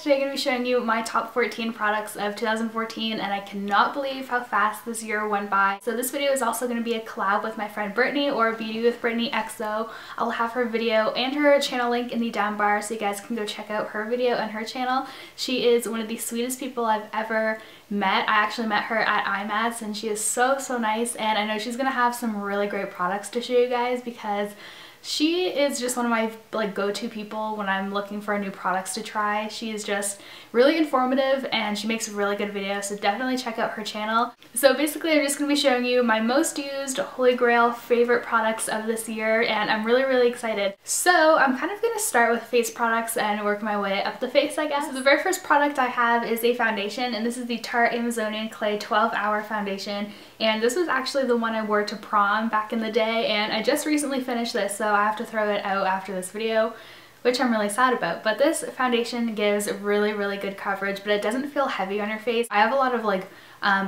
today I'm going to be showing you my top 14 products of 2014, and I cannot believe how fast this year went by. So this video is also going to be a collab with my friend Brittany, or BeautyWithBrittanyXo. I'll have her video and her channel link in the down bar so you guys can go check out her video and her channel. She is one of the sweetest people I've ever met. I actually met her at IMATS and she is so nice, and I know she's going to have some really great products to show you guys because she is just one of my go-to people when I'm looking for new products to try. She is just really informative and she makes really good videos, so definitely check out her channel. So basically I'm just going to be showing you my most used, holy grail, favorite products of this year, and I'm really excited. So I'm kind of going to start with face products and work my way up the face, I guess. So the very first product I have is a foundation, and this is the Tarte Amazonian Clay 12-Hour Foundation, and this was actually the one I wore to prom back in the day, and I just recently finished this, so I have to throw it out after this video, which I'm really sad about. But this foundation gives really good coverage, but it doesn't feel heavy on your face. I have a lot of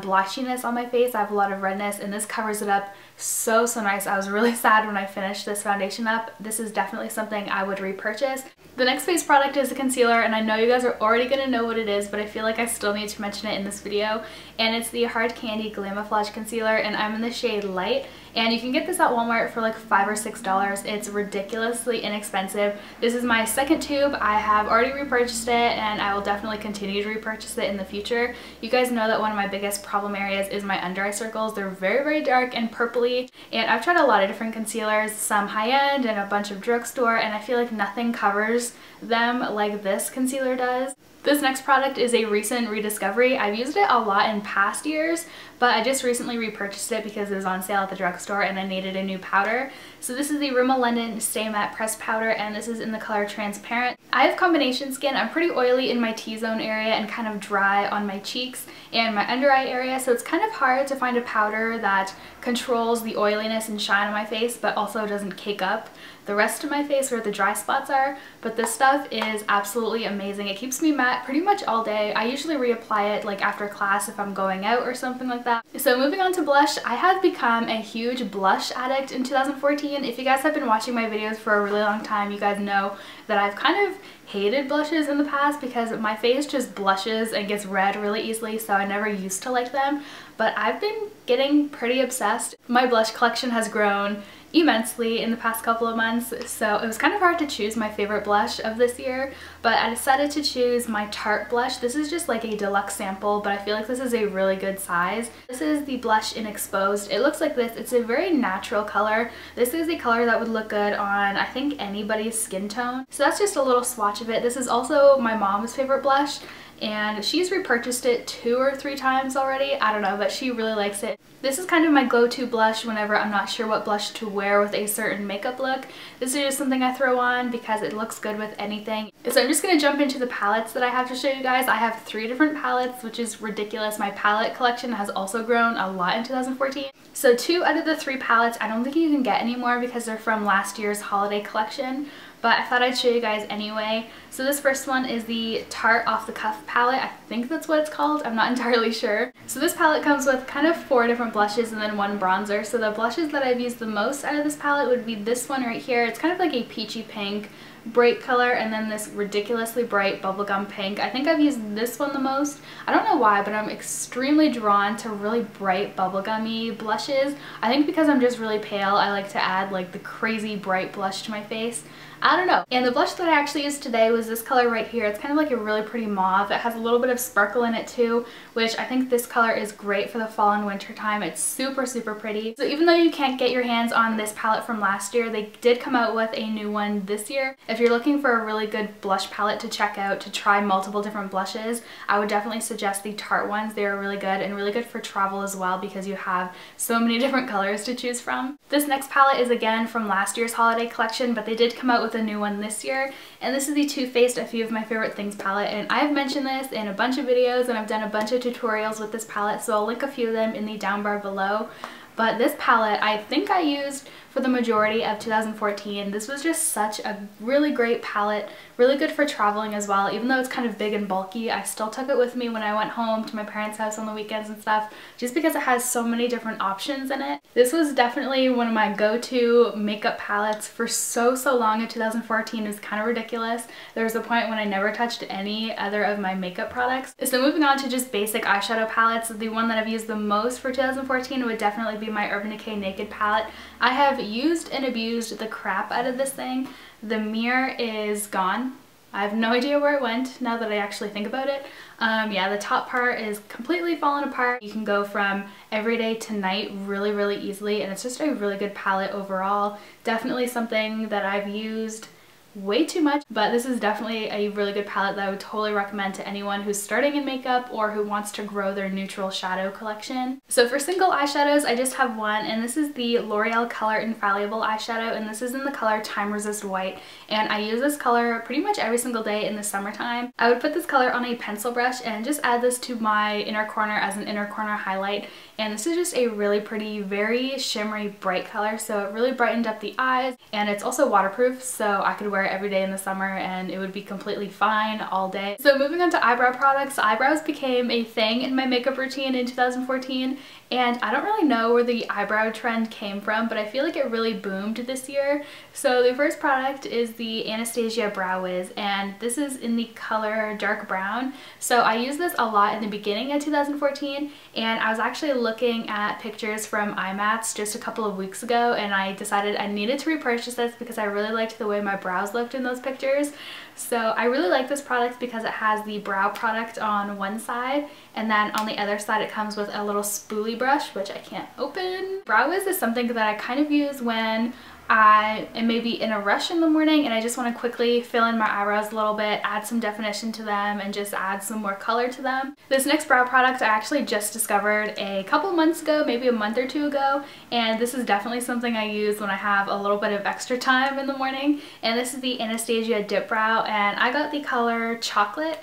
blotchiness on my face. I have a lot of redness, and this covers it up so nice. I was really sad when I finished this foundation up. This is definitely something I would repurchase. The next face product is a concealer, and I know you guys are already going to know what it is, but I feel like I still need to mention it in this video, and it's the Hard Candy Glamouflage Concealer, and I'm in the shade Light, and you can get this at Walmart for like $5 or $6. It's ridiculously inexpensive. This is my second tube. I have already repurchased it, and I will definitely continue to repurchase it in the future. You guys know that one of my biggest problem areas is my under eye circles. They're very dark and purpley, and I've tried a lot of different concealers, some high-end and a bunch of drugstore, and I feel like nothing covers them like this concealer does. This next product is a recent rediscovery. I've used it a lot in past years, but I just recently repurchased it because it was on sale at the drugstore and I needed a new powder. So this is the Rimmel London Stay Matte Pressed Powder, and this is in the color Transparent. I have combination skin. I'm pretty oily in my T-zone area and kind of dry on my cheeks and my under eye area, so it's kind of hard to find a powder that controls the oiliness and shine on my face but also doesn't cake up the rest of my face where the dry spots are. But this stuff is absolutely amazing. It keeps me matte pretty much all day. I usually reapply it after class if I'm going out or something like that. So moving on to blush, I have become a huge blush addict in 2014. If you guys have been watching my videos for a really long time, you guys know that I've kind of hated blushes in the past because my face just blushes and gets red really easily, so I never used to like them, but I've been getting pretty obsessed. My blush collection has grown immensely in the past couple of months, so it was kind of hard to choose my favorite blush of this year, but I decided to choose my Tarte blush. This is just like a deluxe sample, but I feel like this is a really good size. This is the blush in Exposed. It looks like this. It's a very natural color. This is a color that would look good on, I think, anybody's skin tone. So that's just a little swatch of it. This is also my mom's favorite blush, and she's repurchased it 2 or 3 times already. I don't know, but she really likes it. This is kind of my go-to blush whenever I'm not sure what blush to wear with a certain makeup look. This is just something I throw on because it looks good with anything. So I'm just going to jump into the palettes that I have to show you guys. I have 3 different palettes, which is ridiculous. My palette collection has also grown a lot in 2014. So 2 out of the 3 palettes I don't think you can get anymore because they're from last year's holiday collection, but I thought I'd show you guys anyway. So this first one is the Tarte Off the Cuff palette. I think that's what it's called. I'm not entirely sure. So this palette comes with kind of 4 different blushes and then 1 bronzer. So the blushes that I've used the most out of this palette would be this one right here. It's kind of like a peachy pink, bright color, and then this ridiculously bright bubblegum pink. I think I've used this one the most. I don't know why, but I'm extremely drawn to really bright bubblegummy blushes. I think because I'm just really pale, I like to add the crazy bright blush to my face. I don't know. And the blush that I actually used today was this color right here. It's kind of like a really pretty mauve. It has a little bit of sparkle in it too, which I think this color is great for the fall and winter time. It's super pretty. So even though you can't get your hands on this palette from last year, they did come out with a new one this year. If you're looking for a really good blush palette to check out, to try multiple different blushes, I would definitely suggest the Tarte ones. They are really good and really good for travel as well because you have so many different colors to choose from. This next palette is again from last year's holiday collection, but they did come out with a new one this year, and this is the Too Faced A Few of My Favorite Things palette, and I've mentioned this in a bunch of videos and I've done a bunch of tutorials with this palette, so I'll link a few of them in the down bar below. But this palette I think I used for the majority of 2014. This was just such a really great palette, really good for traveling as well. Even though it's kind of big and bulky, I still took it with me when I went home to my parents' house on the weekends and stuff, just because it has so many different options in it. This was definitely one of my go-to makeup palettes for so long in 2014. It was kind of ridiculous. There was a point when I never touched any other of my makeup products. So moving on to just basic eyeshadow palettes, the one that I've used the most for 2014 would definitely be my Urban Decay Naked palette. I have used and abused the crap out of this thing. The mirror is gone. I have no idea where it went now that I actually think about it. Yeah, the top part is completely fallen apart. You can go from everyday to night really easily, and it's just a really good palette overall. Definitely something that I've used way too much, but this is definitely a really good palette that I would totally recommend to anyone who's starting in makeup or who wants to grow their neutral shadow collection. So for single eyeshadows, I just have one, and this is the L'Oreal Color Infallible eyeshadow, and this is in the color Time Resist White, and I use this color pretty much every single day in the summertime. I would put this color on a pencil brush and just add this to my inner corner as an inner corner highlight, and this is just a really pretty, very shimmery, bright color, so it really brightened up the eyes, and it's also waterproof, so I could wear it every day in the summer and it would be completely fine all day. So moving on to eyebrow products, eyebrows became a thing in my makeup routine in 2014, and I don't really know where the eyebrow trend came from, but I feel like it really boomed this year. So the first product is the Anastasia Brow Wiz, and this is in the color dark brown. So I used this a lot in the beginning of 2014, and I was actually looking at pictures from IMATS just a couple of weeks ago, and I decided I needed to repurchase this because I really liked the way my brows looked in those pictures. So I really like this product because it has the brow product on one side, and then on the other side it comes with a little spoolie brush, which I can't open. Brow Wiz is something that I kind of use when I am maybe in a rush in the morning and I just want to quickly fill in my eyebrows a little bit, add some definition to them, and just add some more color to them. This next brow product I actually just discovered a couple months ago, maybe a month or two ago, and this is definitely something I use when I have a little bit of extra time in the morning, and this is the Anastasia Dip Brow, and I got the color Chocolate.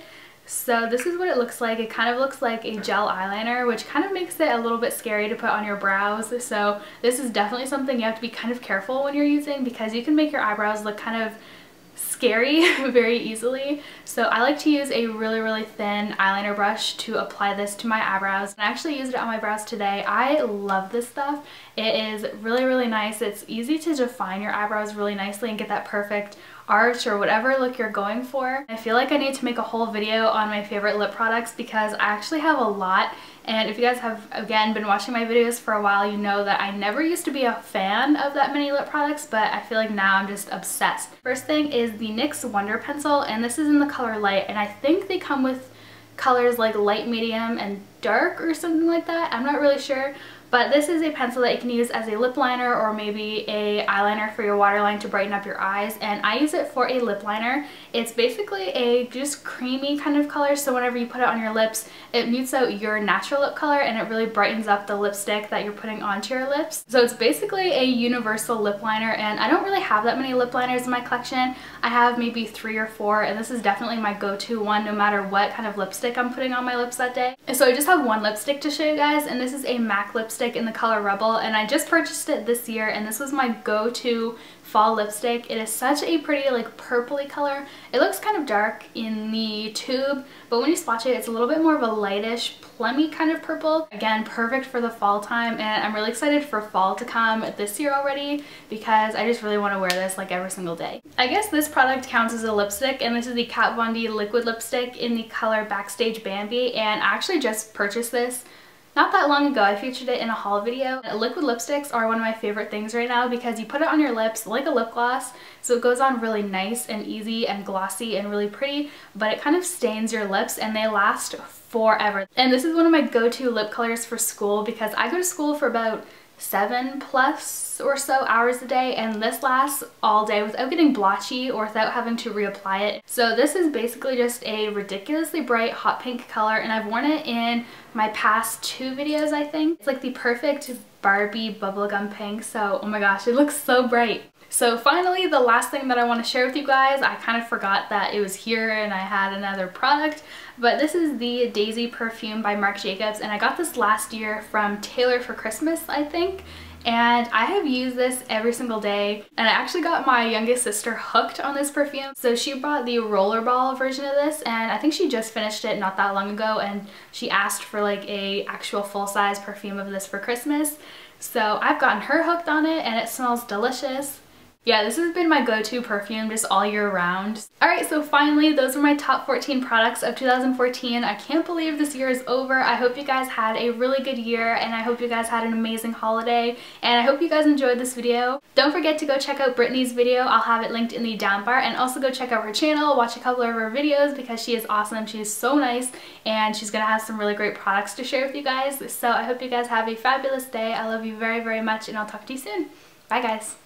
So this is what it looks like. It kind of looks like a gel eyeliner, which kind of makes it a little bit scary to put on your brows. So this is definitely something you have to be kind of careful when you're using, because you can make your eyebrows look kind of scary very easily. So I like to use a really thin eyeliner brush to apply this to my eyebrows. I actually used it on my brows today. I love this stuff. It is really nice. It's easy to define your eyebrows really nicely and get that perfect arch or whatever look you're going for. I feel like I need to make a whole video on my favorite lip products because I actually have a lot, and if you guys have again been watching my videos for a while, you know that I never used to be a fan of that many lip products, but I feel like now I'm just obsessed. First thing is the NYX Wonder Pencil, and this is in the color Light, and I think they come with colors like light, medium, and dark or something like that. I'm not really sure. But this is a pencil that you can use as a lip liner or maybe a eyeliner for your waterline to brighten up your eyes, and I use it for a lip liner. It's basically a just creamy kind of color, so whenever you put it on your lips, it mutes out your natural lip color and it really brightens up the lipstick that you're putting onto your lips. So it's basically a universal lip liner, and I don't really have that many lip liners in my collection. I have maybe 3 or 4, and this is definitely my go-to one no matter what kind of lipstick I'm putting on my lips that day. And so I just have one lipstick to show you guys, and this is a MAC lipstick in the color Rebel, and I just purchased it this year, and this was my go-to fall lipstick. It is such a pretty like purpley color. It looks kind of dark in the tube, but when you swatch it, it's a little bit more of a lightish plummy kind of purple. Again, perfect for the fall time, and I'm really excited for fall to come this year already because I just really want to wear this like every single day. I guess this product counts as a lipstick, and this is the Kat Von D liquid lipstick in the color Backstage Bambi, and I actually just purchased this not that long ago. I featured it in a haul video. Liquid lipsticks are one of my favorite things right now because you put it on your lips like a lip gloss, so it goes on really nice and easy and glossy and really pretty, but it kind of stains your lips and they last forever. And this is one of my go-to lip colors for school because I go to school for about 7+ or so hours a day, and this lasts all day without getting blotchy or without having to reapply it. So this is basically just a ridiculously bright hot pink color, and I've worn it in my past 2 videos, I think. It's like the perfect Barbie bubblegum pink, so oh my gosh, it looks so bright. So finally, the last thing that I want to share with you guys, I kind of forgot that it was here and I had another product, but this is the Daisy perfume by Marc Jacobs, and I got this last year from Taylor for Christmas, I think. and I have used this every single day, and I actually got my youngest sister hooked on this perfume. So she bought the rollerball version of this, and I think she just finished it not that long ago, and she asked for like a actual full-size perfume of this for Christmas. So I've gotten her hooked on it and it smells delicious. Yeah, this has been my go-to perfume just all year round. Alright, so finally, those are my top 14 products of 2014. I can't believe this year is over. I hope you guys had a really good year, and I hope you guys had an amazing holiday, and I hope you guys enjoyed this video. Don't forget to go check out Brittany's video. I'll have it linked in the down bar, and also go check out her channel, watch a couple of her videos because she is awesome. She is so nice, and she's gonna have some really great products to share with you guys. So I hope you guys have a fabulous day. I love you very, very much, and I'll talk to you soon. Bye, guys.